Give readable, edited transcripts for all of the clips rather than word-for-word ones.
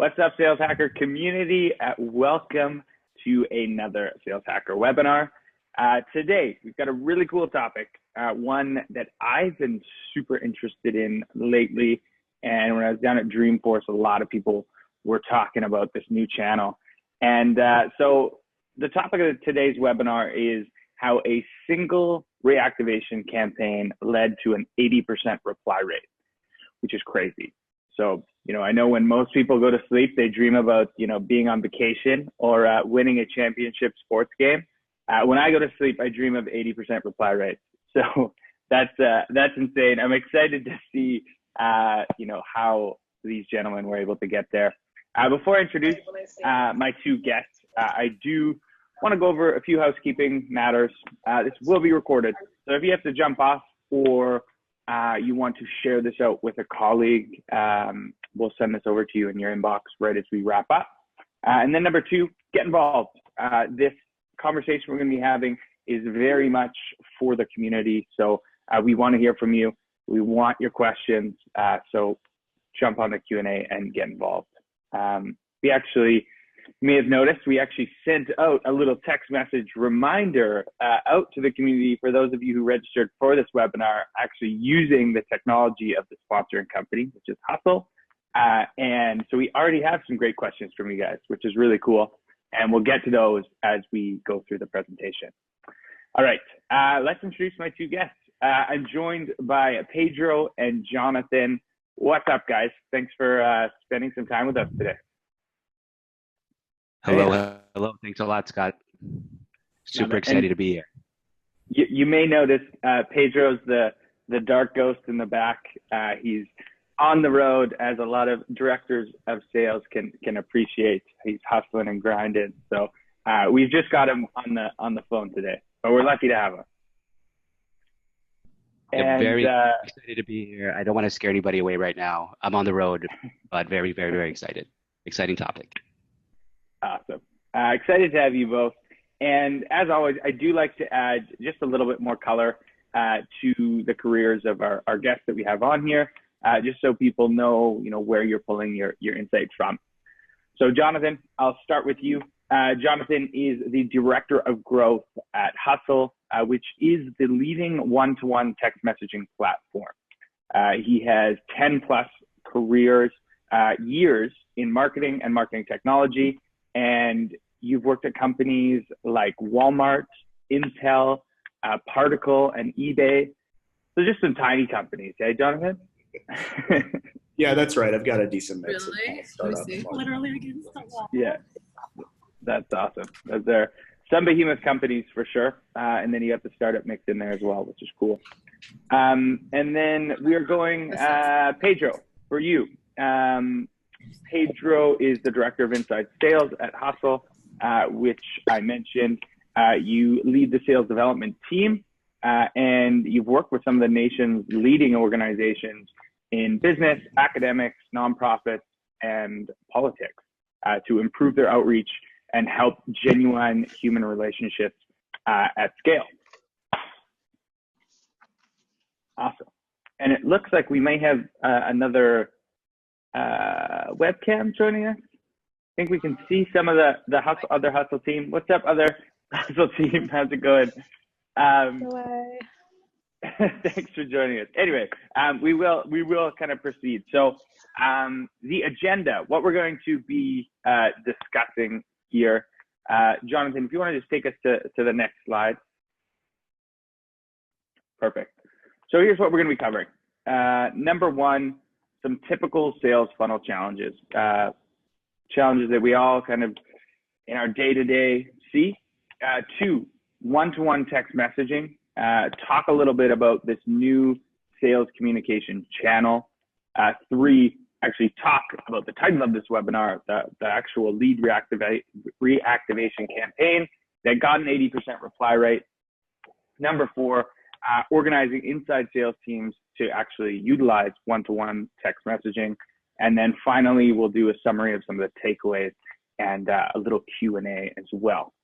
What's up, Sales Hacker community? Welcome to another Sales Hacker webinar. Today, we've got a really cool topic, one that I've been super interested in lately. And when I was down at Dreamforce, a lot of people were talking about this new channel. And so the topic of today's webinar is how a single reactivation campaign led to an 80% reply rate, which is crazy. So, I know when most people go to sleep, they dream about, being on vacation or winning a championship sports game. When I go to sleep, I dream of 80% reply rate. So that's insane. I'm excited to see, how these gentlemen were able to get there. Before I introduce my two guests, I do want to go over a few housekeeping matters. This will be recorded. So if you have to jump off or you want to share this out with a colleague, we'll send this over to you in your inbox right as we wrap up. And then number two, get involved. This conversation we're going to be having is very much for the community. So we want to hear from you. We want your questions. So jump on the Q&A and get involved. We actually, you may have noticed, we actually sent out a little text message reminder out to the community for those of you who registered for this webinar, actually using the technology of the sponsoring company, which is Hustle. And so we already have some great questions from you guys, which is really cool. And we'll get to those as we go through the presentation. All right, let's introduce my two guests. I'm joined by Pedro and Jonathan. What's up, guys? Thanks for spending some time with us today. Hello. Thanks a lot, Scott. Super excited to be here. You may notice Pedro's the dark ghost in the back. He's on the road, as a lot of directors of sales can appreciate. He's hustling and grinding. So we've just got him on the phone today, but we're lucky to have him. And very excited to be here. I don't want to scare anybody away right now. I'm on the road, but very, very, very excited. Exciting topic. Awesome. Excited to have you both. And as always, I do like to add just a little bit more color to the careers of our guests that we have on here, just so people know, where you're pulling your insights from. So Jonathan, I'll start with you. Jonathan is the Director of Growth at Hustle, which is the leading one-to-one text messaging platform. He has 10 plus years in marketing and marketing technology. And you've worked at companies like Walmart, Intel, Particle, and eBay. So just some tiny companies, hey, Jonathan? Yeah, that's right. I've got a decent mix. Really? Literally against the wall. Yeah, that's awesome. Those are some behemoth companies for sure. And then you have the startup mix in there as well, which is cool. And then we are going, Pedro, for you. Pedro is the Director of Inside Sales at Hustle, which I mentioned. You lead the sales development team, and you've worked with some of the nation's leading organizations in business, academics, nonprofits, and politics to improve their outreach and help genuine human relationships at scale. Awesome. And it looks like we may have another webcam joining us. I think we can see some of the other Hustle team. What's up, other Hustle team? How's it going? Thanks for joining us. Anyway, we will kind of proceed. So the agenda, what we're going to be discussing here, Jonathan, if you want to just take us to the next slide. Perfect. So here's what we're going to be covering. Number one, some typical sales funnel challenges, challenges that we all kind of in our day-to-day see. Two, one-to-one text messaging. Talk a little bit about this new sales communication channel. Three, actually talk about the title of this webinar, the actual lead reactivation campaign that got an 80% reply rate. Number four, organizing inside sales teams to actually utilize one-to-one text messaging. And then finally, we'll do a summary of some of the takeaways and a little Q&A as well.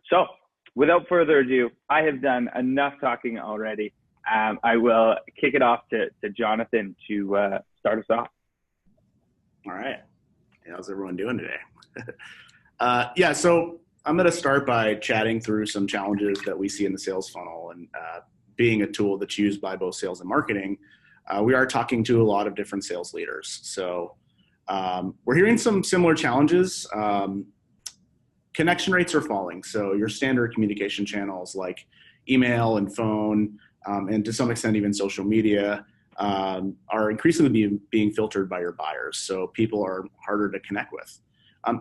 So without further ado, I have done enough talking already. I will kick it off to Jonathan to start us off. All right. How's everyone doing today? Yeah, so I'm going to start by chatting through some challenges that we see in the sales funnel. And being a tool that's used by both sales and marketing, we are talking to a lot of different sales leaders. So we're hearing some similar challenges. Connection rates are falling. So your standard communication channels like email and phone, and to some extent even social media, are increasingly being filtered by your buyers. So people are harder to connect with.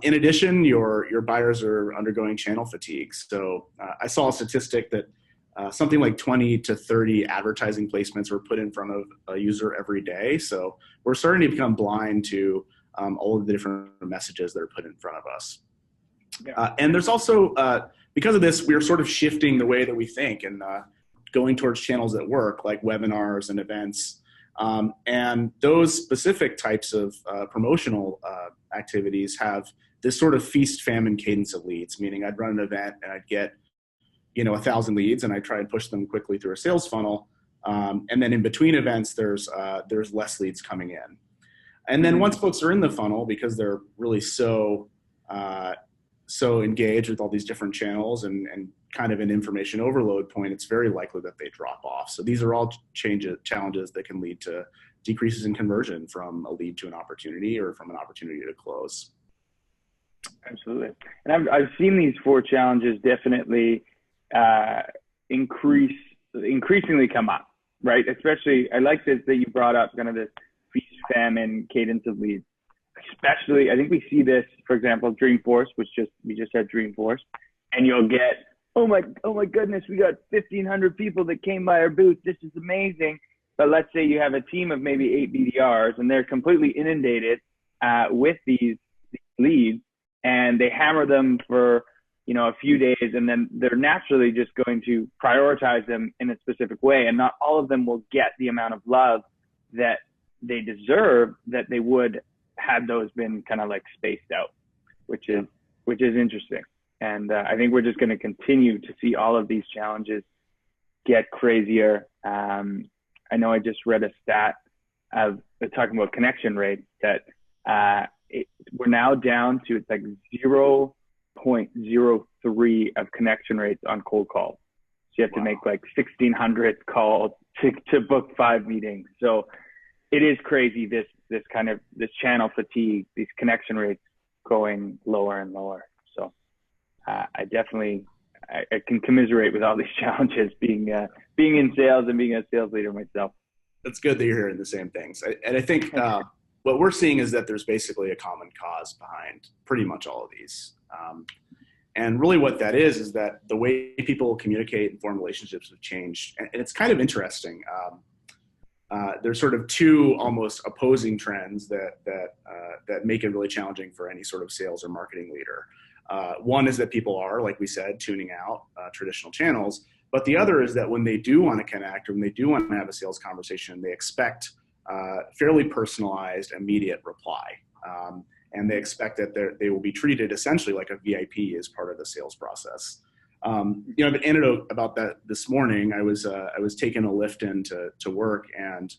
In addition, your buyers are undergoing channel fatigue. So I saw a statistic that something like 20 to 30 advertising placements were put in front of a user every day. So we're starting to become blind to all of the different messages that are put in front of us. Yeah. And there's also, because of this, we're sort of shifting the way that we think and going towards channels that work, like webinars and events. And those specific types of promotional activities have this sort of feast famine cadence of leads, meaning I'd run an event and I'd get 1,000 leads, and I try and push them quickly through a sales funnel. And then in between events, there's less leads coming in. And then once folks are in the funnel, because they're really so engaged with all these different channels and kind of an information overload point, it's very likely that they drop off. So these are all challenges that can lead to decreases in conversion from a lead to an opportunity or from an opportunity to close. Absolutely. And I've seen these 4 challenges definitely increasingly come up, right? Especially, I like this that you brought up, kind of this feast famine cadence of leads. Especially, I think we see this, for example, Dreamforce, we just had Dreamforce, and you'll get, oh my goodness, we got 1,500 people that came by our booth. This is amazing. But let's say you have a team of maybe 8 BDRs, and they're completely inundated with these leads, and they hammer them for a few days, and then they're naturally just going to prioritize them in a specific way, and not all of them will get the amount of love that they deserve that they would had those been kind of like spaced out, which is interesting. And I think we're just going to continue to see all of these challenges get crazier. I know I just read a stat of talking about connection rates that we're now down to, it's like 0.03 of connection rates on cold calls. So you have to make like 1,600 calls to book 5 meetings. So it is crazy, this channel fatigue, these connection rates going lower and lower. So I can commiserate with all these challenges being in sales and being a sales leader myself. That's good that you're hearing the same things. And I think what we're seeing is that there's basically a common cause behind pretty much all of these. And really what that is that the way people communicate and form relationships have changed. And it's kind of interesting. There's sort of 2 almost opposing trends that make it really challenging for any sort of sales or marketing leader. One is that people are, like we said, tuning out traditional channels. But the other is that when they do want to connect or when they do want to have a sales conversation, they expect fairly personalized, immediate reply. And they expect that they will be treated essentially like a VIP as part of the sales process. I have an anecdote about that this morning. I was taking a lift into work, and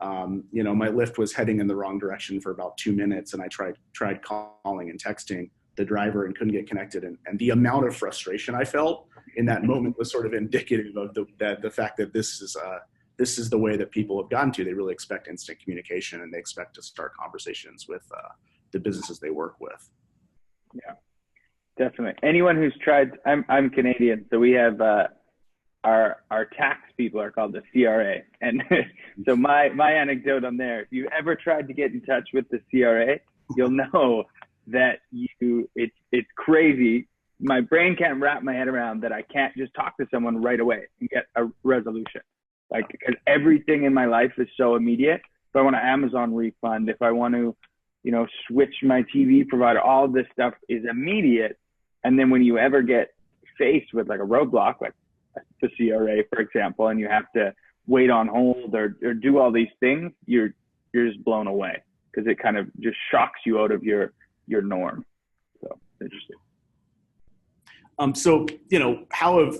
my lift was heading in the wrong direction for about 2 minutes, and I tried calling and texting the driver and couldn't get connected. And the amount of frustration I felt in that moment was sort of indicative of the fact that this is the way that people have gotten to. They really expect instant communication, and they expect to start conversations with the businesses they work with. Yeah. Definitely. Anyone who's tried, I'm Canadian, so we have our tax people are called the CRA. And so my anecdote on there, if you ever tried to get in touch with the CRA, you'll know that it's crazy. My brain can't wrap my head around that I can't just talk to someone right away and get a resolution. Like, because everything in my life is so immediate. If I want an Amazon refund, if I want to, switch my TV provider, all this stuff is immediate. And then when you ever get faced with like a roadblock, like the CRA, for example, and you have to wait on hold or do all these things, you're just blown away because it kind of just shocks you out of your norm. So interesting. So, how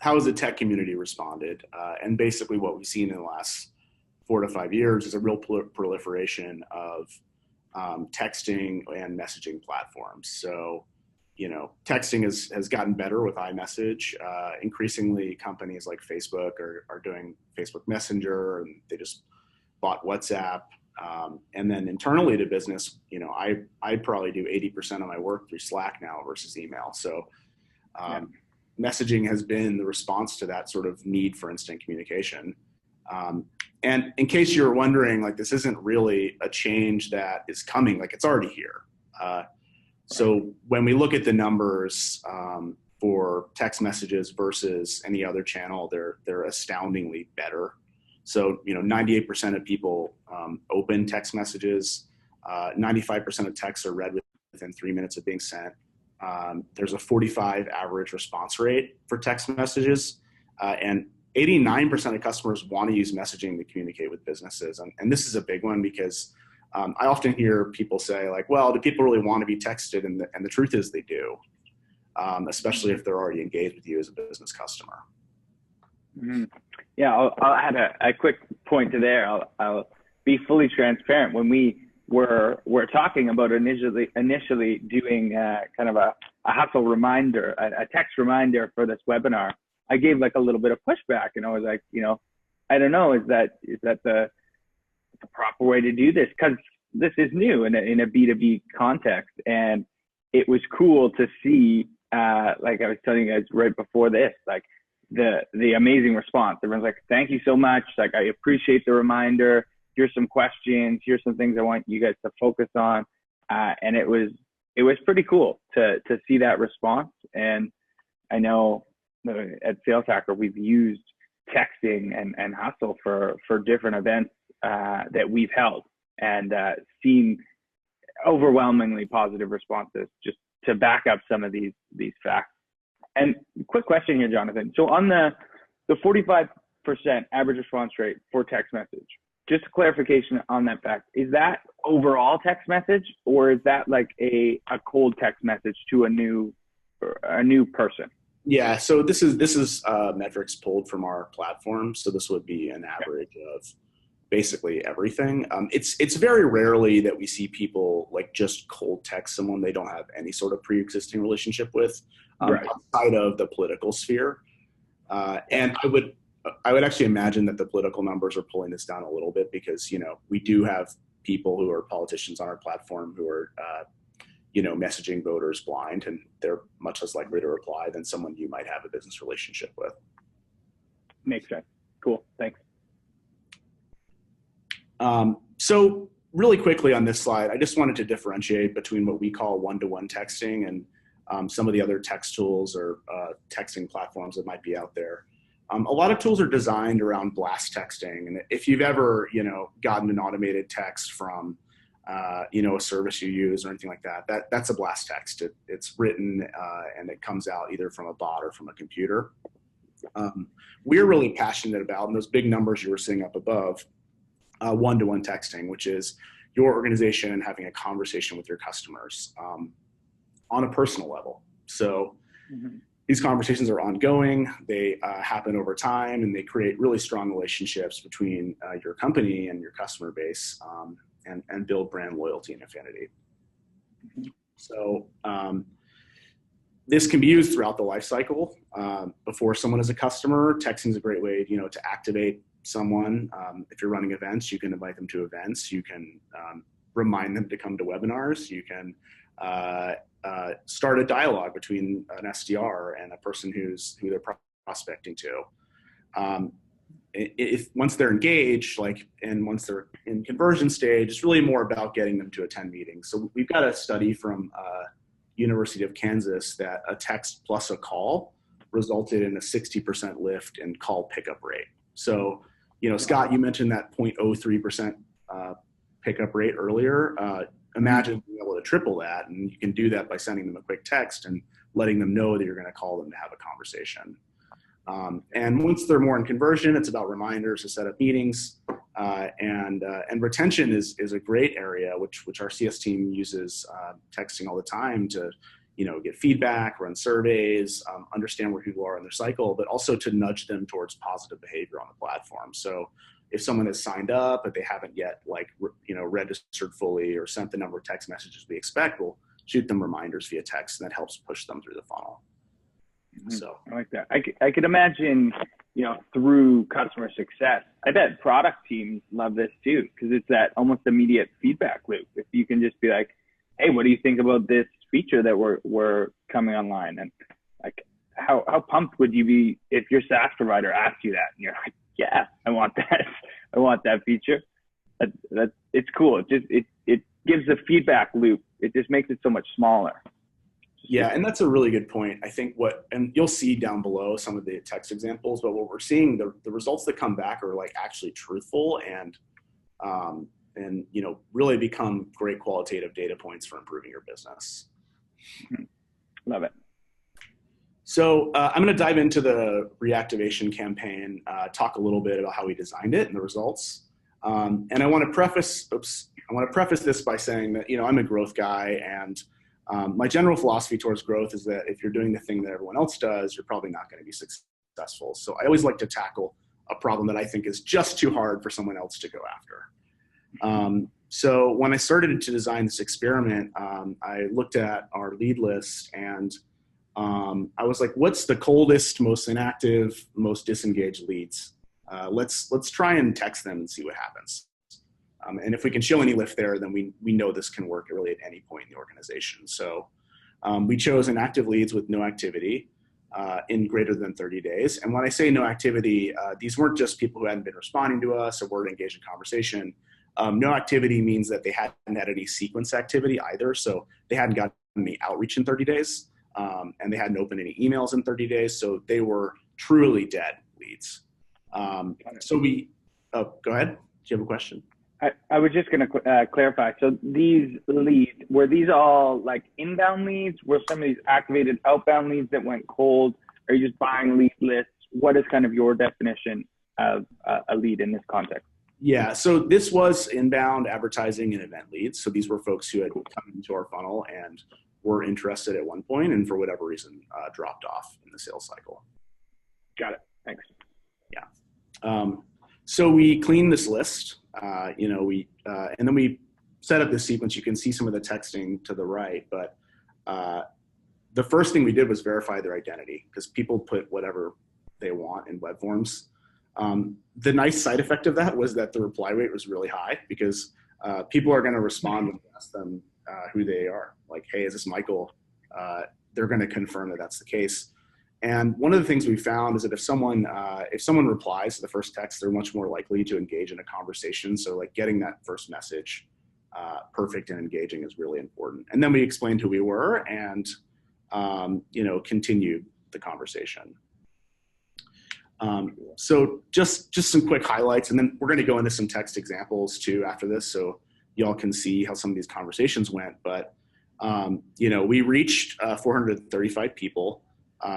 has the tech community responded? And basically what we've seen in the last 4 to 5 years is a real proliferation of texting and messaging platforms. So, texting has gotten better with iMessage. Increasingly, companies like Facebook are doing Facebook Messenger, and they just bought WhatsApp. And then internally to business, I probably do 80% of my work through Slack now versus email. So messaging has been the response to that sort of need for instant communication. And in case you're wondering, like, this isn't really a change that is coming, like, it's already here. So when we look at the numbers for text messages versus any other channel, they're astoundingly better. So, 98% of people open text messages. 95% of texts are read within 3 minutes of being sent. There's a 45 average response rate for text messages. And 89% of customers want to use messaging to communicate with businesses. And this is a big one because I often hear people say, like, well, do people really want to be texted? And the truth is they do, especially if they're already engaged with you as a business customer. Mm-hmm. Yeah, I'll add a quick point to there. I'll be fully transparent. When we were talking about initially doing kind of a hustle reminder, a text reminder for this webinar, I gave like a little bit of pushback, and I was like, I don't know, is that the proper way to do this? Because this is new in a B2B context, and it was cool to see, like I was telling you guys right before this, like the amazing response. Everyone's like, thank you so much. Like, I appreciate the reminder. Here's some questions. Here's some things I want you guys to focus on. And it was pretty cool to see that response. And I know at Sales Hacker, we've used texting and hustle for different events that we've held, and seen overwhelmingly positive responses just to back up some of these facts. And quick question here, Jonathan. So on the 45% average response rate for text message, just a clarification on that fact, is that overall text message, or is that like a cold text message to a new person? Yeah, so this is metrics pulled from our platform. So this would be an average of basically everything. It's very rarely that we see people like just cold text someone they don't have any sort of pre-existing relationship with, outside of the political sphere. And I would actually imagine that the political numbers are pulling this down a little bit because, we do have people who are politicians on our platform who are, messaging voters blind, and they're much less likely to reply than someone you might have a business relationship with. Makes sense. Cool. Thanks. So really quickly on this slide, I just wanted to differentiate between what we call one-to-one texting and some of the other text tools or texting platforms that might be out there. A lot of tools are designed around blast texting. And if you've ever, gotten an automated text from, a service you use or anything like that's a blast text. It's written and it comes out either from a bot or from a computer. We're really passionate about, and those big numbers you were seeing up above, one-to-one texting, which is your organization having a conversation with your customers on a personal level. So these conversations are ongoing, they happen over time, and they create really strong relationships between your company and your customer base, and build brand loyalty and affinity. So this can be used throughout the life cycle. Before someone is a customer, texting is a great way, to activate someone. If you're running events, you can invite them to events. You can remind them to come to webinars. You can start a dialogue between an SDR and a person who they're prospecting to. If once they're engaged, and once they're in conversion stage, it's really more about getting them to attend meetings. So we've got a study from University of Kansas that a text plus a call resulted in a 60% lift in call pickup rate. So, Scott, you mentioned that 0.03% pickup rate earlier. Imagine being able to triple that, and you can do that by sending them a quick text and letting them know that you're going to call them to have a conversation. And once they're more in conversion, it's about reminders to set up meetings, and retention is a great area, which our CS team uses texting all the time to, get feedback, run surveys, understand where people are in their cycle, but also to nudge them towards positive behavior on the platform. So if someone has signed up but they haven't yet registered fully or sent the number of text messages we expect, we'll shoot them reminders via text, and that helps push them through the funnel. So I like that. I could imagine, through customer success, I bet product teams love this too, because it's that almost immediate feedback loop. If you can just be like, hey, what do you think about this feature that we're coming online? And like, how pumped would you be if your SaaS provider asked you that and you're like, yeah, I want that. I want that feature. It's cool. It gives a feedback loop. It just makes it so much smaller. Yeah, and that's a really good point. I think and you'll see down below some of the text examples, but what we're seeing, the results that come back are like actually truthful and really become great qualitative data points for improving your business. Love it. So I'm going to dive into the reactivation campaign, talk a little bit about how we designed it and the results. And I want to preface this by saying that, I'm a growth guy, and my general philosophy towards growth is that if you're doing the thing that everyone else does, you're probably not going to be successful. So I always like to tackle a problem that I think is just too hard for someone else to go after. So when I started to design this experiment, I looked at our lead list, and I was like, what's the coldest, most inactive, most disengaged leads? Let's try and text them and see what happens. And if we can show any lift there, then we know this can work really at any point in the organization. So we chose inactive leads with no activity in greater than 30 days. And when I say no activity, these weren't just people who hadn't been responding to us or weren't engaged in conversation. No activity means that they hadn't had any sequence activity either. So they hadn't gotten any outreach in 30 days, and they hadn't opened any emails in 30 days. So they were truly dead leads. Go ahead. Do you have a question? I was just going to clarify. So these leads, were these all like inbound leads? Were some of these activated outbound leads that went cold? Are you just buying lead lists? What is kind of your definition of a lead in this context? Yeah, so this was inbound advertising and event leads. So these were folks who had come into our funnel and were interested at one point and for whatever reason dropped off in the sales cycle. Got it. Thanks. Yeah. So we cleaned this list. And then we set up this sequence. You can see some of the texting to the right, but the first thing we did was verify their identity, because people put whatever they want in web forms. The nice side effect of that was that the reply rate was really high, because people are going to respond when you ask them who they are. Like, hey, is this Michael? They're going to confirm that that's the case. And one of the things we found is that if someone replies to the first text, they're much more likely to engage in a conversation. So like getting that first message perfect and engaging is really important. And then we explained who we were and continued the conversation. So just some quick highlights, and then we're going to go into some text examples too after this, so y'all can see how some of these conversations went. But we reached 435 people.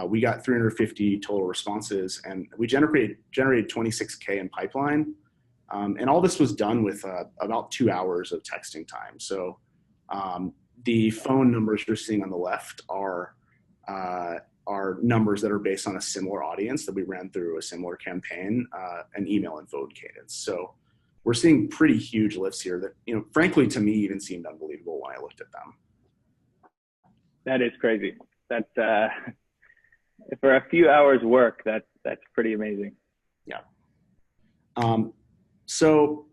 We got 350 total responses, and we generated 26K in pipeline. And all this was done with about 2 hours of texting time. So the phone numbers you're seeing on the left are numbers that are based on a similar audience that we ran through a similar campaign, an email and phone cadence. So we're seeing pretty huge lifts here that, frankly, to me, even seemed unbelievable when I looked at them. That is crazy. That's for a few hours work, that's pretty amazing. Yeah. So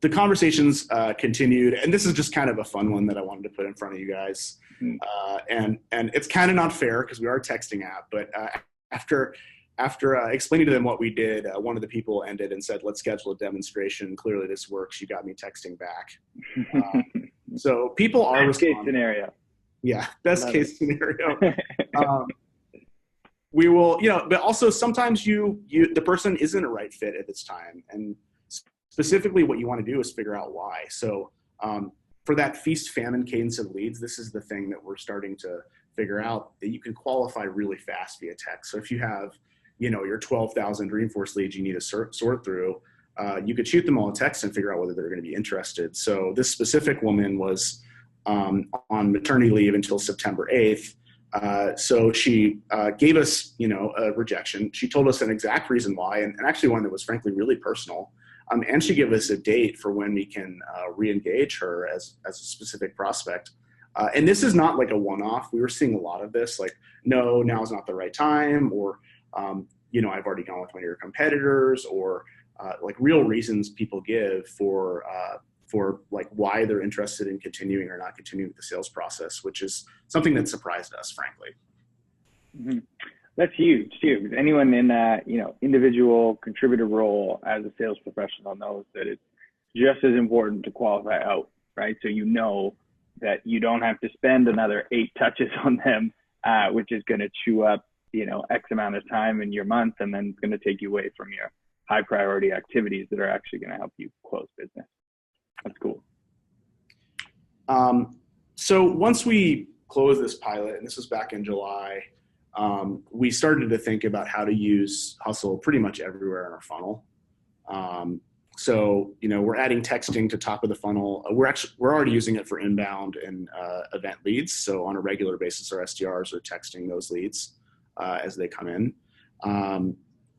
the conversations continued, and this is just kind of a fun one that I wanted to put in front of you guys. And it's kind of not fair because we are a texting app, but after explaining to them what we did, one of the people ended and said, "Let's schedule a demonstration. Clearly this works. You got me texting back." So people are best case scenario. Yeah, best case scenario. We will, but also sometimes the person isn't a right fit at this time, and specifically what you want to do is figure out why. So for that feast famine cadence of leads, this is the thing that we're starting to figure out, that you can qualify really fast via text. So if you have, your 12,000 Dreamforce leads you need to sort through, you could shoot them all a text and figure out whether they're going to be interested. So this specific woman was on maternity leave until September 8th. So she gave us, a rejection. She told us an exact reason why, and actually one that was frankly really personal. And she gave us a date for when we can re-engage her as a specific prospect. And this is not like a one-off. We were seeing a lot of this, like, no, now's not the right time, or, I've already gone with one of your competitors, or like real reasons people give for like why they're interested in continuing or not continuing with the sales process, which is something that surprised us, frankly. Mm-hmm. That's huge too. Anyone in that, individual contributor role as a sales professional knows that it's just as important to qualify out, right? So that you don't have to spend another 8 touches on them, which is going to chew up, X amount of time in your month, and then it's going to take you away from your high priority activities that are actually going to help you close business. That's cool. So once we closed this pilot, and this was back in July, we started to think about how to use Hustle pretty much everywhere in our funnel. So, we're adding texting to top of the funnel. We're already using it for inbound and event leads. So on a regular basis, our SDRs are texting those leads as they come in.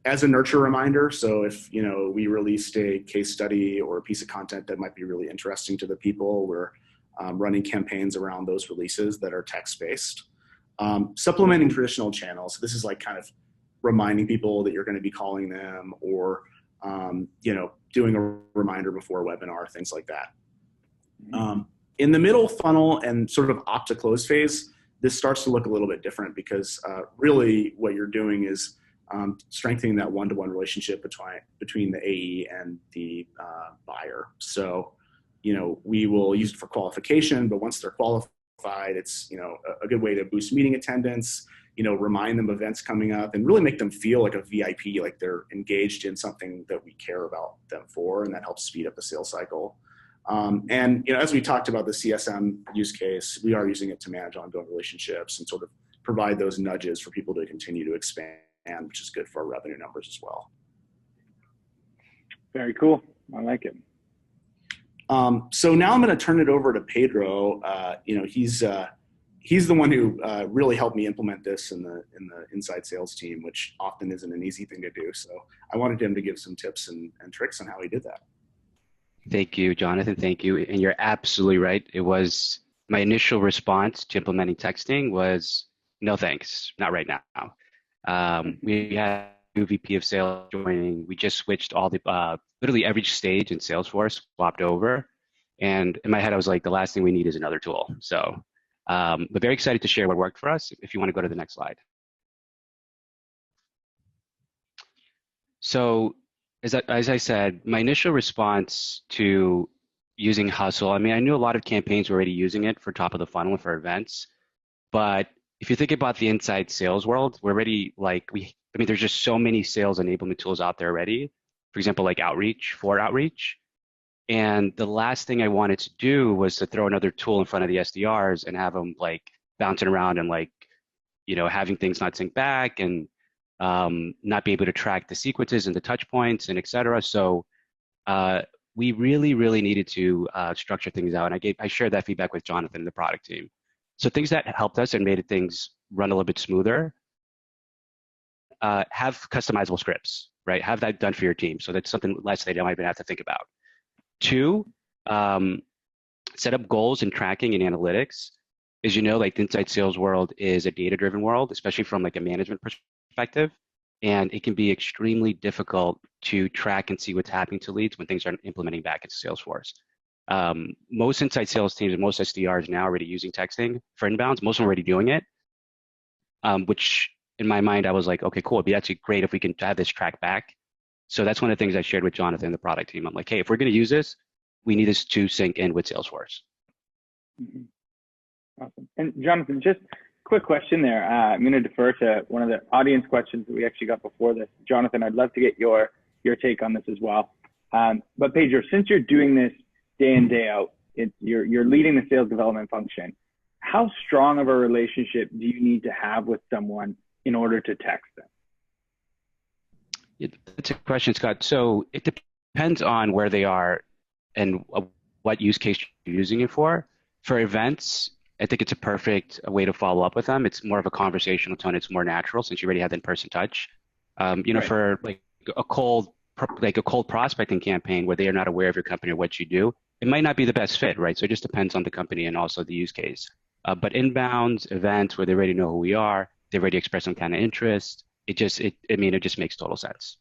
As a nurture reminder, so if we released a case study or a piece of content that might be really interesting to the people, we're running campaigns around those releases that are text-based. Supplementing traditional channels. So this is like kind of reminding people that you're going to be calling them, or doing a reminder before a webinar, things like that. In the middle funnel and sort of opt to close phase, this starts to look a little bit different, because really what you're doing is strengthening that one-to-one relationship between the AE and the buyer. So, we will use it for qualification, but once they're qualified, it's, a good way to boost meeting attendance, remind them of events coming up, and really make them feel like a VIP, like they're engaged in something that we care about them for, and that helps speed up the sales cycle. And, as we talked about the CSM use case, we are using it to manage ongoing relationships and sort of provide those nudges for people to continue to expand, which is good for our revenue numbers as well. Very cool. I like it. So now I'm going to turn it over to Pedro. He's the one who really helped me implement this in the inside sales team, which often isn't an easy thing to do. So I wanted him to give some tips and tricks on how he did that. Thank you, Jonathan. Thank you. And you're absolutely right. It was my initial response to implementing texting was no thanks, not right now. We had a new VP of sales joining. We just switched all the literally every stage in Salesforce swapped over. And in my head, I was like, the last thing we need is another tool. So, but very excited to share what worked for us. If you want to go to the next slide. So, as I said, my initial response to using Hustle, I knew a lot of campaigns were already using it for top of the funnel and for events. But if you think about the inside sales world, we're already there's just so many sales enablement tools out there already. For example, like outreach. And the last thing I wanted to do was to throw another tool in front of the SDRs and have them like bouncing around and having things not sync back and not be able to track the sequences and the touch points and et cetera. So we really, really needed to structure things out. And I shared that feedback with Jonathan and the product team. So things that helped us and made things run a little bit smoother, have customizable scripts, right? Have that done for your team. So that's something less they don't even have to think about. 2, set up goals and tracking and analytics. As you know, like the inside sales world is a data-driven world, especially from like a management perspective. And it can be extremely difficult to track and see what's happening to leads when things aren't implementing back into Salesforce. Most inside sales teams and most SDRs now are already using texting for inbounds. Most of them are already doing it, which in my mind, I was like, okay, cool. It'd be actually great if we can have this track back. So that's one of the things I shared with Jonathan and the product team. I'm like, hey, if we're going to use this, we need this to sync in with Salesforce. Mm-hmm. Awesome. And Jonathan, just quick question there. I'm going to defer to one of the audience questions that we actually got before this. Jonathan, I'd love to get your take on this as well. But Pedro, since you're doing this day in, day out, you're leading the sales development function. How strong of a relationship do you need to have with someone in order to text them? That's a question, Scott. So it depends on where they are and what use case you're using it for. For events, I think it's a perfect way to follow up with them. It's more of a conversational tone. It's more natural since you already have the in-person touch. Right. For like a cold prospecting campaign where they are not aware of your company or what you do, it might not be the best fit, right? So it just depends on the company and also the use case. But inbounds, events where they already know who we are, they already express some kind of interest. It just makes total sense.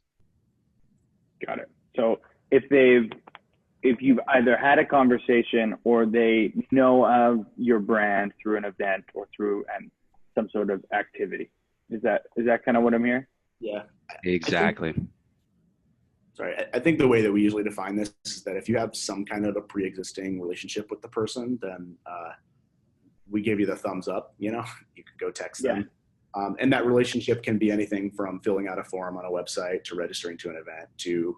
Got it. So if you've either had a conversation or they know of your brand through an event or through some sort of activity, is that kind of what I'm hearing? Yeah, exactly. I think the way that we usually define this is that if you have some kind of a pre-existing relationship with the person, then we give you the thumbs up. You can go text them. And that relationship can be anything from filling out a form on a website to registering to an event to,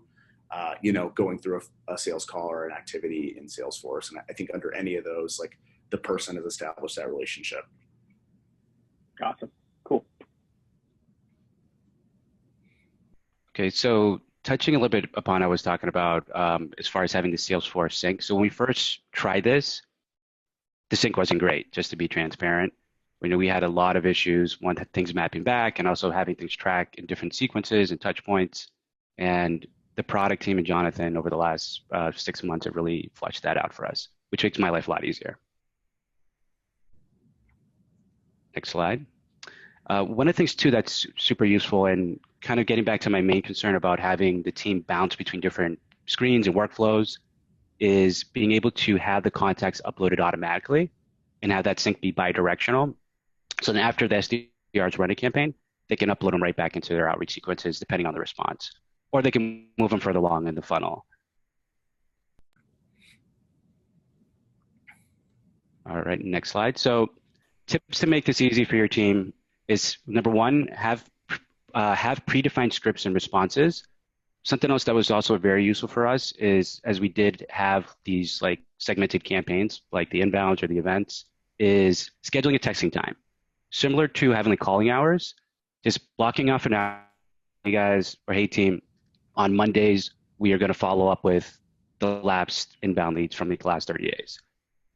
going through a sales call or an activity in Salesforce. And I think under any of those, like the person has established that relationship. Awesome. Cool. Okay. So touching a little bit upon I was talking about as far as having the Salesforce sync. So when we first tried this, the sync wasn't great, just to be transparent. We had a lot of issues, one, things mapping back and also having things track in different sequences and touch points. And the product team and Jonathan over the last 6 months have really fleshed that out for us, which makes my life a lot easier. Next slide. One of the things too that's super useful and kind of getting back to my main concern about having the team bounce between different screens and workflows is being able to have the contacts uploaded automatically and have that sync be bi-directional. So then after the SDRs run a campaign, they can upload them right back into their outreach sequences depending on the response, or they can move them further along in the funnel. All right, next slide. So tips to make this easy for your team is number one, have predefined scripts and responses. Something else that was also very useful for us is, as we did have these like segmented campaigns, like the inbounds or the events, is scheduling a texting time. Similar to having like calling hours, just blocking off an hour, hey guys, or hey team, on Mondays, we are going to follow up with the lapsed inbound leads from the last 30 days,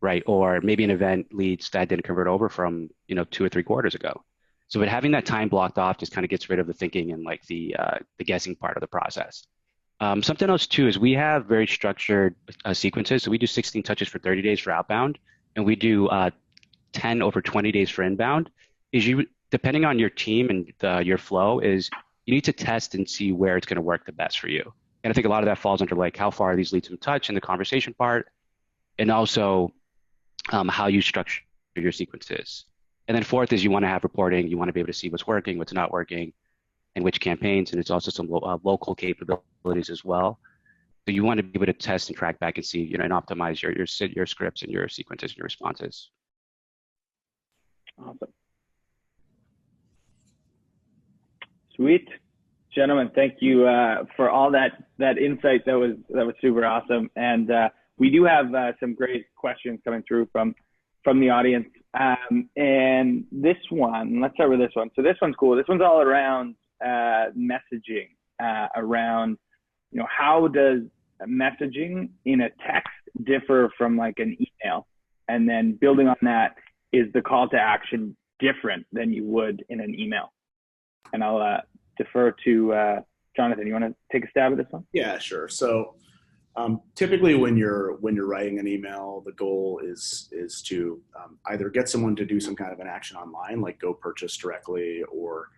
right? Or maybe an event leads that didn't convert over from, 2 or 3 quarters ago. So but having that time blocked off just kind of gets rid of the thinking and like the guessing part of the process. Something else too is we have very structured sequences. So we do 16 touches for 30 days for outbound, and we do 10 over 20 days for inbound. Depending on your team and your flow, is you need to test and see where it's going to work the best for you. And I think a lot of that falls under like how far are these leads from touch in the conversation part, and also how you structure your sequences. And then fourth is you want to have reporting. You want to be able to see what's working, what's not working, and which campaigns. And it's also some local capabilities as well. So you want to be able to test and track back and see, and optimize your scripts and your sequences and your responses. Awesome. Sweet. Gentlemen, thank you for all that insight. That was super awesome. And we do have some great questions coming through from the audience. And this one, let's start with this one. So this one's cool. This one's all around messaging, around, how does messaging in a text differ from like an email? And then building on that, is the call to action different than you would in an email? And I'll defer to Jonathan. You want to take a stab at this one? Yeah, sure. So typically when you're writing an email, the goal is to either get someone to do some kind of an action online, like go purchase directly, or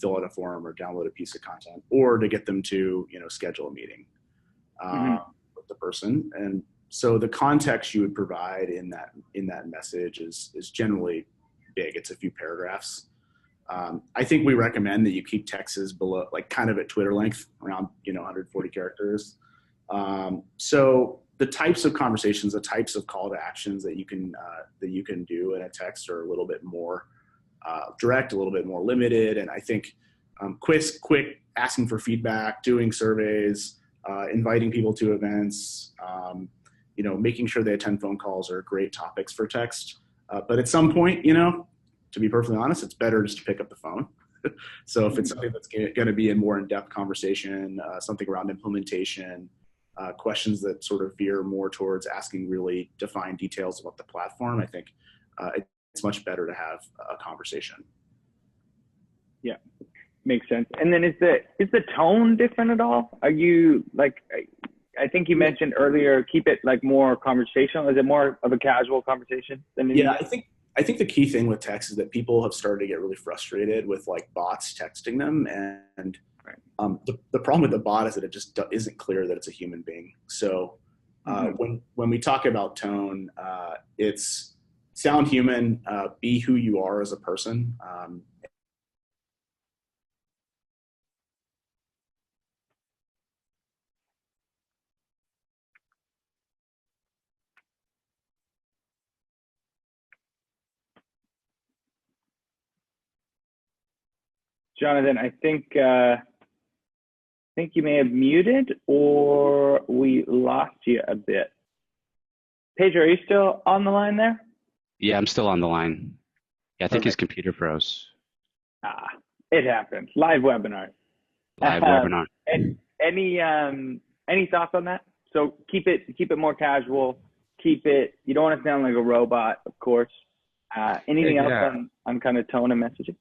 fill out a form or download a piece of content, or to get them to schedule a meeting with the person. And so the context you would provide in that message is generally big. It's a few paragraphs. I think we recommend that you keep texts below, like kind of at Twitter length, around 140 characters. So the types of conversations, the types of call to actions that you can do in a text are a little bit more direct, a little bit more limited. And I think quick asking for feedback, doing surveys, inviting people to events, making sure they attend phone calls are great topics for text. But at some point, to be perfectly honest, it's better just to pick up the phone. So if it's something that's going to be a more in-depth conversation, something around implementation, questions that sort of veer more towards asking really defined details about the platform, I think it's much better to have a conversation. Yeah, makes sense. And then is the tone different at all? Are you like, I think you mentioned earlier, keep it like more conversational. Is it more of a casual conversation than Yeah, I think the key thing with text is that people have started to get really frustrated with like bots texting them, and the problem with the bot is that it just isn't clear that it's a human being. So when we talk about tone, it's sound human, be who you are as a person. Jonathan, I think you may have muted or we lost you a bit. Pedro, are you still on the line there? Yeah, I'm still on the line. Yeah, I think his computer froze. It happens. Live webinar. Live webinar. Any thoughts on that? So keep it more casual. You don't want to sound like a robot, of course. Anything else on kind of tone and messaging?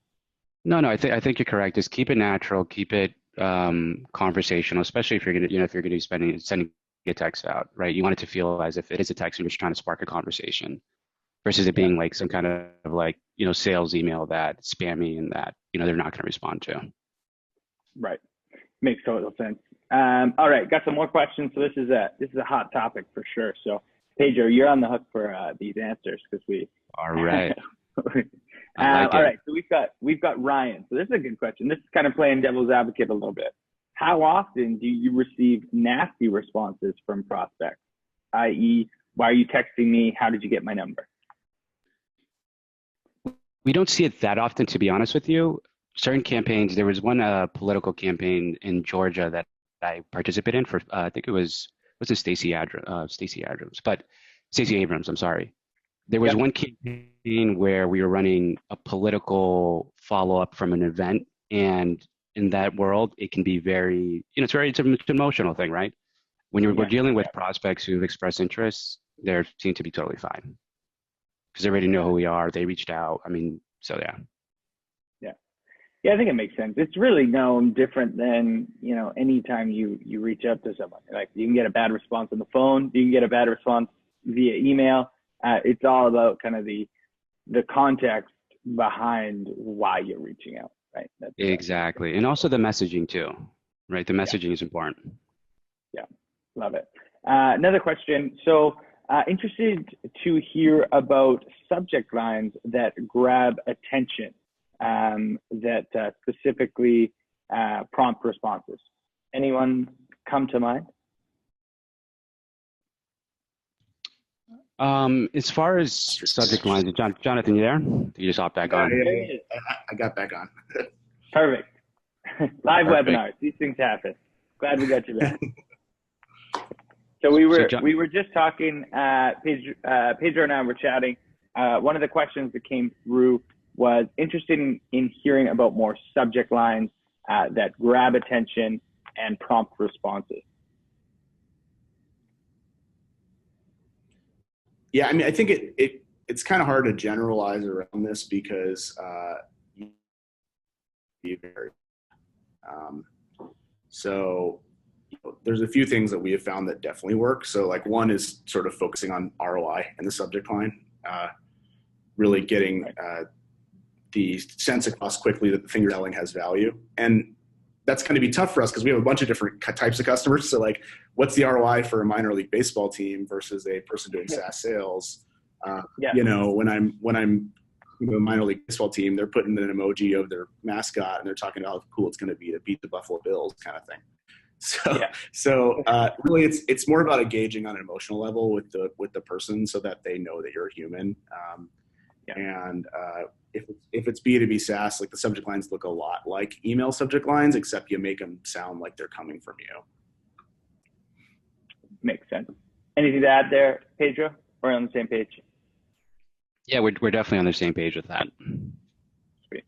No, I think you're correct. Just keep it natural, keep it conversational, especially if you're gonna be sending a text out, right? You want it to feel as if it is a text and you're just trying to spark a conversation, versus it being like some kind of like sales email that's spammy and that they're not going to respond to. Right, makes total sense. All right, got some more questions. So this is a hot topic for sure. So Pedro, you're on the hook for these answers because we. All right. All right, so we've got Ryan. So this is a good question. This is kind of playing devil's advocate a little bit. How often do you receive nasty responses from prospects? I.e., why are you texting me? How did you get my number? We don't see it that often, to be honest with you. Certain campaigns, there was one political campaign in Georgia that I participated in for, I think it was Stacey Abrams, I'm sorry. There was one campaign where we were running a political follow-up from an event, and in that world, it can be very, it's an emotional thing, right? When we're dealing with prospects who've expressed interest, they seem to be totally fine because they already know who we are. They reached out. I mean, so yeah. Yeah, I think it makes sense. It's really no different than, anytime you reach out to someone. Like you can get a bad response on the phone, you can get a bad response via email. It's all about kind of the context behind why you're reaching out, right? Exactly. And also the messaging too, right? The messaging is important. Yeah, love it. Another question. So interested to hear about subject lines that grab attention, that specifically prompt responses. Anyone come to mind? As far as subject lines, Jonathan, you there? You just hop back on. I got back on. Perfect. Live webinars. These things happen. Glad we got you back. So we were just talking. Pedro and I were chatting. One of the questions that came through was interested in hearing about more subject lines that grab attention and prompt responses. Yeah, I mean, I think it's kind of hard to generalize around this because there's a few things that we have found that definitely work. So like one is sort of focusing on ROI in the subject line, really getting the sense across quickly that the thing you're selling has value. And that's going to be tough for us because we have a bunch of different types of customers. So like, what's the ROI for a minor league baseball team versus a person doing SaaS sales? When I'm a minor league baseball team, they're putting an emoji of their mascot and they're talking about how cool it's going to be to beat the Buffalo Bills kind of thing. So really it's more about engaging on an emotional level with the person so that they know that you're a human. And if it's B2B SaaS, like the subject lines look a lot like email subject lines, except you make them sound like they're coming from you. Makes sense. Anything to add there, Pedro? We're on the same page. Yeah, we're definitely on the same page with that. Sweet.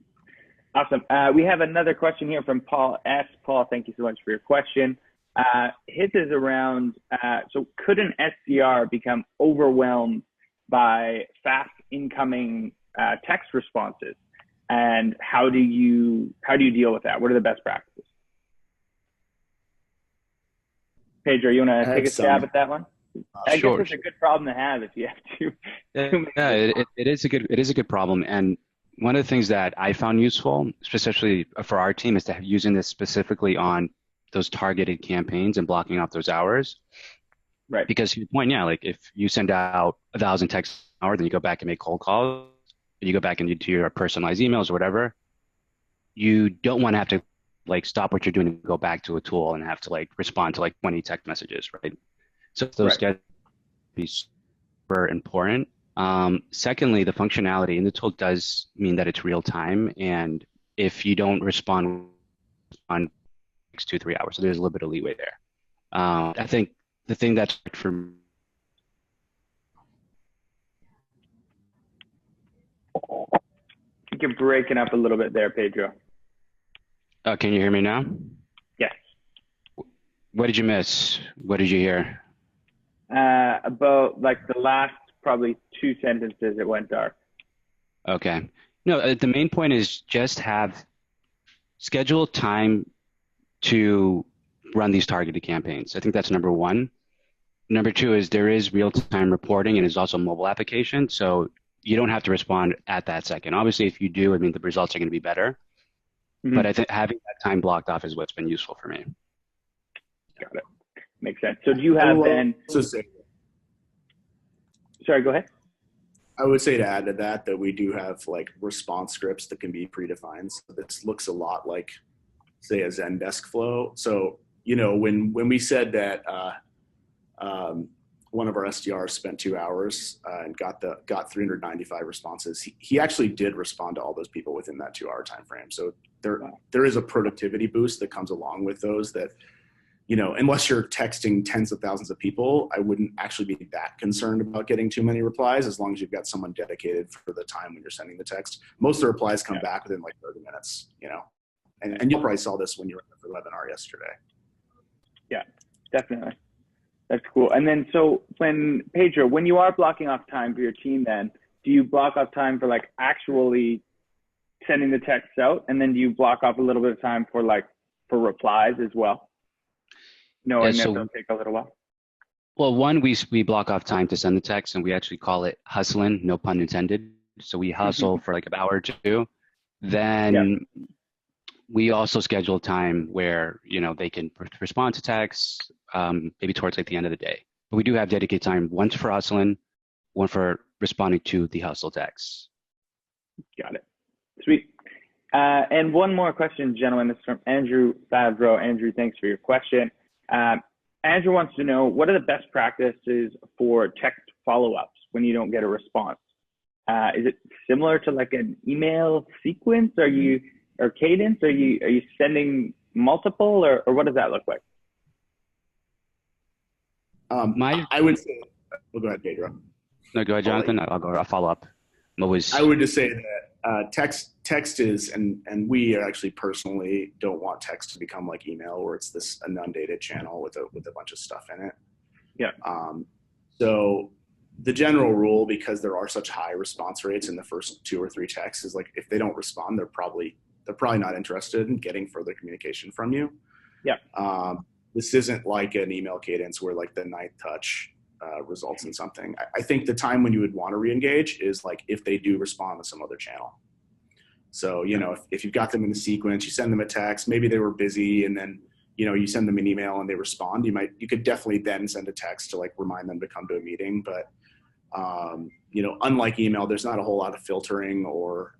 Awesome. We have another question here from Paul S. Paul, thank you so much for your question. His is around, so could an SDR become overwhelmed by fast incoming text responses? And how do you deal with that? What are the best practices? Pedro, you want to take a stab at that one? I guess it's a good problem to have if you have to. It is a good problem. And one of the things that I found useful, especially for our team, is to have using this specifically on those targeted campaigns and blocking off those hours. Right. Because to your point, yeah, like if you send out 1,000 texts an hour, then you go back and make cold calls, and you go back and you do your personalized emails or whatever, you don't want to have to like stop what you're doing and go back to a tool and have to like respond to like 20 text messages, right? So those schedules be super important. Secondly, the functionality in the tool does mean that it's real time, and if you don't respond on 2-3 hours, so there's a little bit of leeway there. I think the thing that's for I think you're breaking up a little bit there, Pedro. Can you hear me now? Yes. What did you miss? What did you hear? About like the last probably 2 sentences it went dark. Okay. No, the main point is just have schedule time to run these targeted campaigns. I think that's number one. Number two is there is real-time reporting and it's also a mobile application. So you don't have to respond at that second. Obviously, if you do, I mean, the results are going to be better. Mm-hmm. But I think having that time blocked off is what's been useful for me. Got it. Makes sense. So do you have then? Sorry, go ahead. I would say to add to that we do have like response scripts that can be predefined. So this looks a lot like, say, a Zendesk flow. So, you know, when we said that one of our SDRs spent 2 hours and got 395 responses, he actually did respond to all those people within that 2-hour time frame. So there is a productivity boost that comes along with those that, you know, unless you're texting tens of thousands of people, I wouldn't actually be that concerned about getting too many replies as long as you've got someone dedicated for the time when you're sending the text. Most of the replies come back within like 30 minutes, you know, and you probably saw this when you were in the webinar yesterday. Yeah, definitely. That's cool. And then, so Pedro, when you are blocking off time for your team, then do you block off time for like actually sending the texts out? And then do you block off a little bit of time for replies as well? No, and it'll take a little while. Well, one, we block off time to send the text, and we actually call it hustling, no pun intended. So we hustle for like an hour or two. Then we also schedule time where, you know, they can respond to texts, maybe towards like the end of the day. But we do have dedicated time, one for hustling, one for responding to the hustle texts. Got it. Sweet. And one more question, gentlemen. This is from Andrew Favreau. Andrew, thanks for your question. Andrew wants to know, what are the best practices for text follow-ups when you don't get a response? Is it similar to like an email sequence? Or cadence? Are you sending multiple, or what does that look like? I would say, well, go ahead, Pedro. No, go ahead, Jonathan. I'll follow up. I would just say that text is, and we actually personally don't want text to become like email, where it's this inundated channel with a bunch of stuff in it. Yeah. So the general rule, because there are such high response rates in the first 2 or 3 texts, is like if they don't respond, they're probably not interested in getting further communication from you. Yeah. This isn't like an email cadence where like the 9th touch results in something. I think the time when you would want to re-engage is like if they do respond to some other channel. So, you know, if you've got them in the sequence, you send them a text, maybe they were busy, and then, you know, you send them an email and they respond, you could definitely then send a text to like remind them to come to a meeting. But, you know, unlike email, there's not a whole lot of filtering or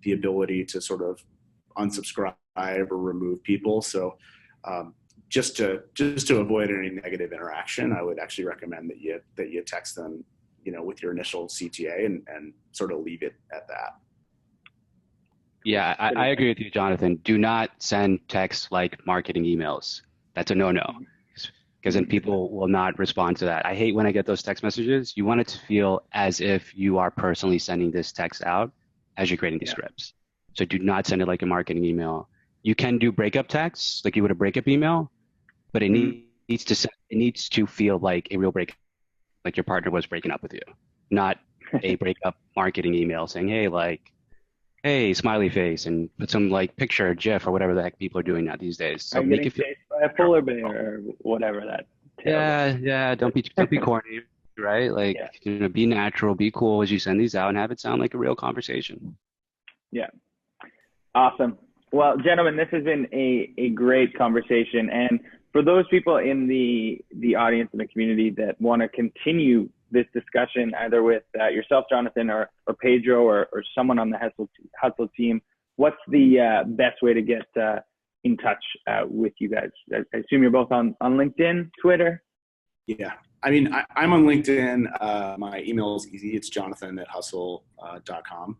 the ability to sort of unsubscribe or remove people. So just to avoid any negative interaction, I would actually recommend that you text them, you know, with your initial CTA and sort of leave it at that. Yeah, I agree with you, Jonathan. Do not send texts like marketing emails. That's a no-no, because then people will not respond to that. I hate when I get those text messages. You want it to feel as if you are personally sending this text out as you're creating these scripts. So do not send it like a marketing email. You can do breakup texts like you would a breakup email, but it needs to feel like a real breakup, like your partner was breaking up with you, not a breakup marketing email saying, hey, like, hey, smiley face, and put some like picture, GIF, or whatever the heck people are doing now these days. So I'm make getting it feel. chased by a polar bear or whatever that tails up. Yeah. Don't be corny, right? Like, Yeah, be natural, be cool as you send these out, and have it sound like a real conversation. yeah. Awesome. Well, gentlemen, this has been a great conversation. And for those people in the audience and the community that want to continue this discussion, either with yourself, Jonathan, or Pedro, or someone on the Hustle team, what's the best way to get in touch with you guys? I assume you're both on LinkedIn, Twitter? Yeah. I mean, I'm on LinkedIn. My email is easy. It's jonathan@hustle.com.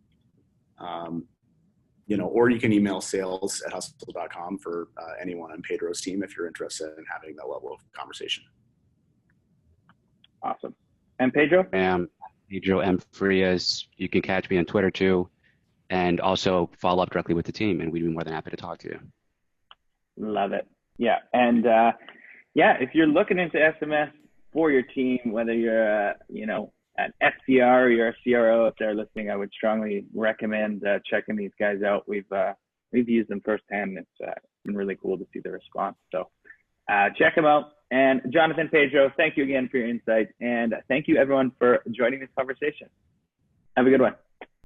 Or you can email sales@hustle.com for anyone on Pedro's team if you're interested in having that level of conversation. Awesome. And Pedro? Pedro M. Frias. You can catch me on Twitter too, and also follow up directly with the team, and we'd be more than happy to talk to you. Love it. Yeah. And if you're looking into SMS for your team, whether you're, an SDR or you're a CRO, if they're listening, I would strongly recommend checking these guys out. We've used them firsthand. It's been really cool to see the response. So check them out. And Jonathan, Pedro, thank you again for your insight. And thank you everyone for joining this conversation. Have a good one.